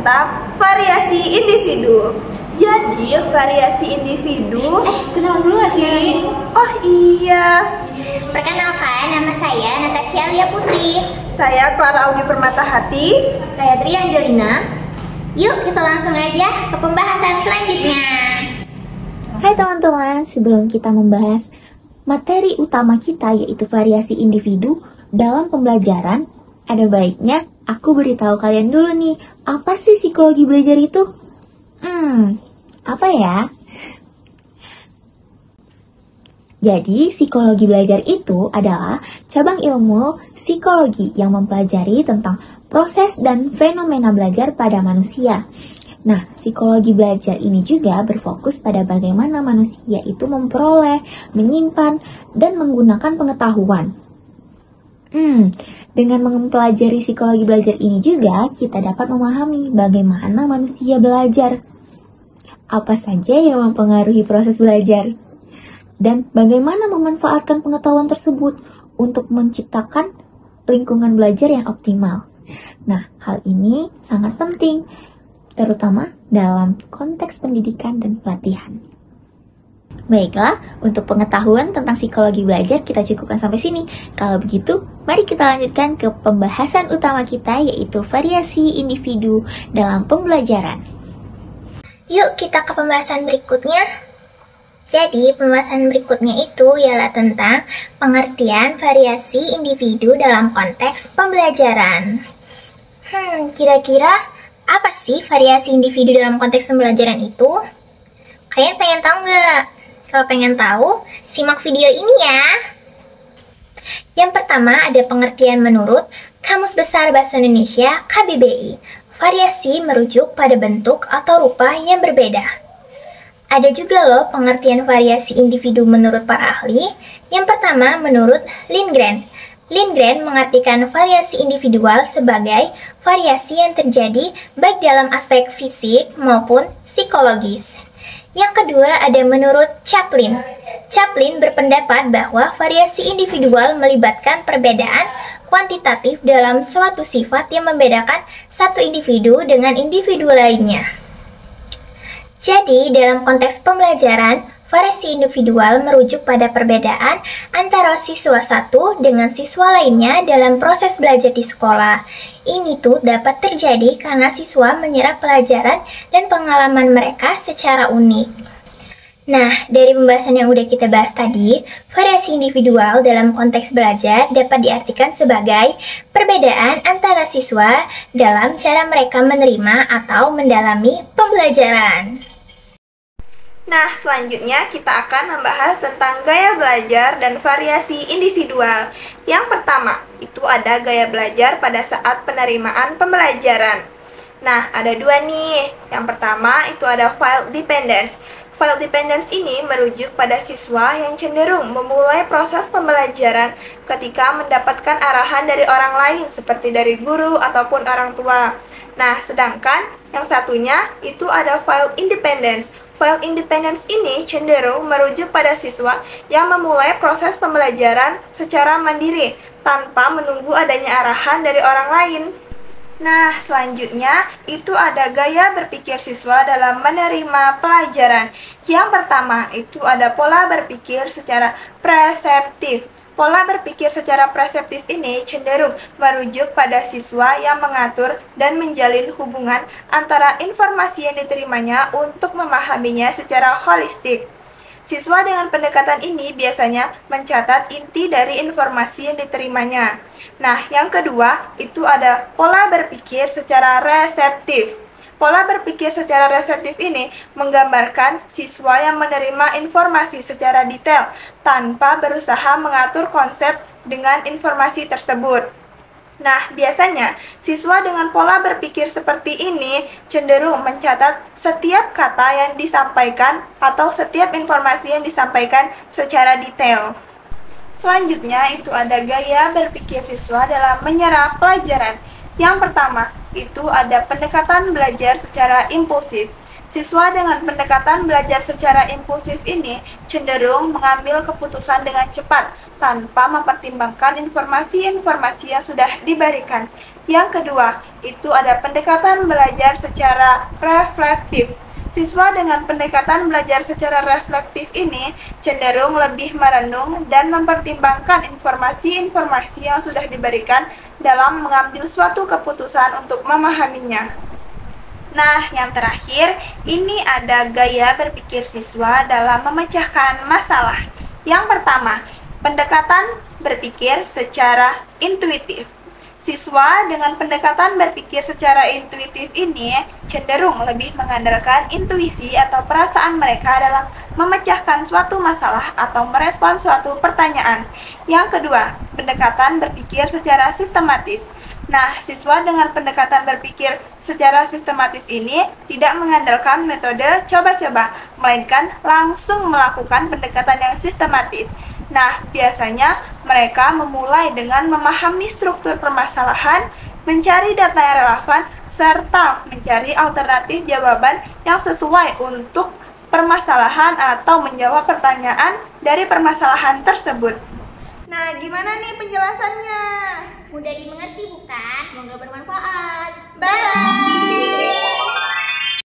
tentang variasi individu. Jadi, variasi individu... Kenal dulu gak sih? Oh iya. Perkenalkan, nama saya Natasha Lia Putri. Saya Clara Audi Permatahati. Saya Tri Angelina. Yuk kita langsung aja ke pembahasan selanjutnya. Hai teman-teman, sebelum kita membahas materi utama kita yaitu variasi individu dalam pembelajaran, ada baiknya aku beritahu kalian dulu nih, apa sih psikologi belajar itu? Apa ya? Jadi, psikologi belajar itu adalah cabang ilmu psikologi yang mempelajari tentang proses dan fenomena belajar pada manusia. Nah, psikologi belajar ini juga berfokus pada bagaimana manusia itu memperoleh, menyimpan, dan menggunakan pengetahuan. Dengan mempelajari psikologi belajar ini juga, kita dapat memahami bagaimana manusia belajar. Apa saja yang mempengaruhi proses belajar? Dan bagaimana memanfaatkan pengetahuan tersebut untuk menciptakan lingkungan belajar yang optimal. Nah, hal ini sangat penting, terutama dalam konteks pendidikan dan pelatihan. Baiklah, untuk pengetahuan tentang psikologi belajar kita cukupkan sampai sini. Kalau begitu, mari kita lanjutkan ke pembahasan utama kita, yaitu variasi individu dalam pembelajaran. Yuk kita ke pembahasan berikutnya. Jadi, pembahasan berikutnya itu ialah tentang pengertian variasi individu dalam konteks pembelajaran. Kira-kira apa sih variasi individu dalam konteks pembelajaran itu? Kalian pengen tahu nggak? Kalau pengen tahu, simak video ini ya. Yang pertama ada pengertian menurut Kamus Besar Bahasa Indonesia KBBI. Variasi merujuk pada bentuk atau rupa yang berbeda. Ada juga loh pengertian variasi individu menurut para ahli. Yang pertama menurut Lindgren. Lindgren mengartikan variasi individual sebagai variasi yang terjadi baik dalam aspek fisik maupun psikologis. Yang kedua ada menurut Chaplin. Chaplin berpendapat bahwa variasi individual melibatkan perbedaan kuantitatif dalam suatu sifat yang membedakan satu individu dengan individu lainnya. Jadi, dalam konteks pembelajaran, variasi individual merujuk pada perbedaan antara siswa satu dengan siswa lainnya dalam proses belajar di sekolah. Ini tuh dapat terjadi karena siswa menyerap pelajaran dan pengalaman mereka secara unik. Nah, dari pembahasan yang udah kita bahas tadi, variasi individual dalam konteks belajar dapat diartikan sebagai perbedaan antara siswa dalam cara mereka menerima atau mendalami pembelajaran. Nah, selanjutnya kita akan membahas tentang gaya belajar dan variasi individual. Yang pertama, itu ada gaya belajar pada saat penerimaan pembelajaran. Nah, ada dua nih. Yang pertama, itu ada file dependence. File dependence ini merujuk pada siswa yang cenderung memulai proses pembelajaran ketika mendapatkan arahan dari orang lain, seperti dari guru ataupun orang tua. Nah, sedangkan yang satunya itu ada file independence. File independence ini cenderung merujuk pada siswa yang memulai proses pembelajaran secara mandiri, tanpa menunggu adanya arahan dari orang lain. Nah, selanjutnya itu ada gaya berpikir siswa dalam menerima pelajaran. Yang pertama itu ada pola berpikir secara preseptif. Pola berpikir secara preseptif ini cenderung merujuk pada siswa yang mengatur dan menjalin hubungan antara informasi yang diterimanya untuk memahaminya secara holistik. Siswa dengan pendekatan ini biasanya mencatat inti dari informasi yang diterimanya. Nah, yang kedua itu ada pola berpikir secara reseptif. Pola berpikir secara reseptif ini menggambarkan siswa yang menerima informasi secara detail tanpa berusaha mengatur konsep dengan informasi tersebut. Nah, biasanya siswa dengan pola berpikir seperti ini cenderung mencatat setiap kata yang disampaikan atau setiap informasi yang disampaikan secara detail. Selanjutnya itu ada gaya berpikir siswa dalam menyerap pelajaran. Yang pertama, itu ada pendekatan belajar secara impulsif. Siswa dengan pendekatan belajar secara impulsif ini cenderung mengambil keputusan dengan cepat tanpa mempertimbangkan informasi-informasi yang sudah diberikan. Yang kedua, itu ada pendekatan belajar secara reflektif. Siswa dengan pendekatan belajar secara reflektif ini cenderung lebih merenung dan mempertimbangkan informasi-informasi yang sudah diberikan dalam mengambil suatu keputusan untuk memahaminya. Nah, yang terakhir, ini ada gaya berpikir siswa dalam memecahkan masalah. Yang pertama, pendekatan berpikir secara intuitif. Siswa dengan pendekatan berpikir secara intuitif ini cenderung lebih mengandalkan intuisi atau perasaan mereka dalam memecahkan suatu masalah atau merespon suatu pertanyaan. Yang kedua, pendekatan berpikir secara sistematis. Nah, siswa dengan pendekatan berpikir secara sistematis ini tidak mengandalkan metode coba-coba, melainkan langsung melakukan pendekatan yang sistematis. Nah, biasanya mereka memulai dengan memahami struktur permasalahan, mencari data yang relevan, serta mencari alternatif jawaban yang sesuai untuk permasalahan atau menjawab pertanyaan dari permasalahan tersebut. Nah, gimana nih penjelasannya? Mudah dimengerti bukan? Semoga bermanfaat. Bye!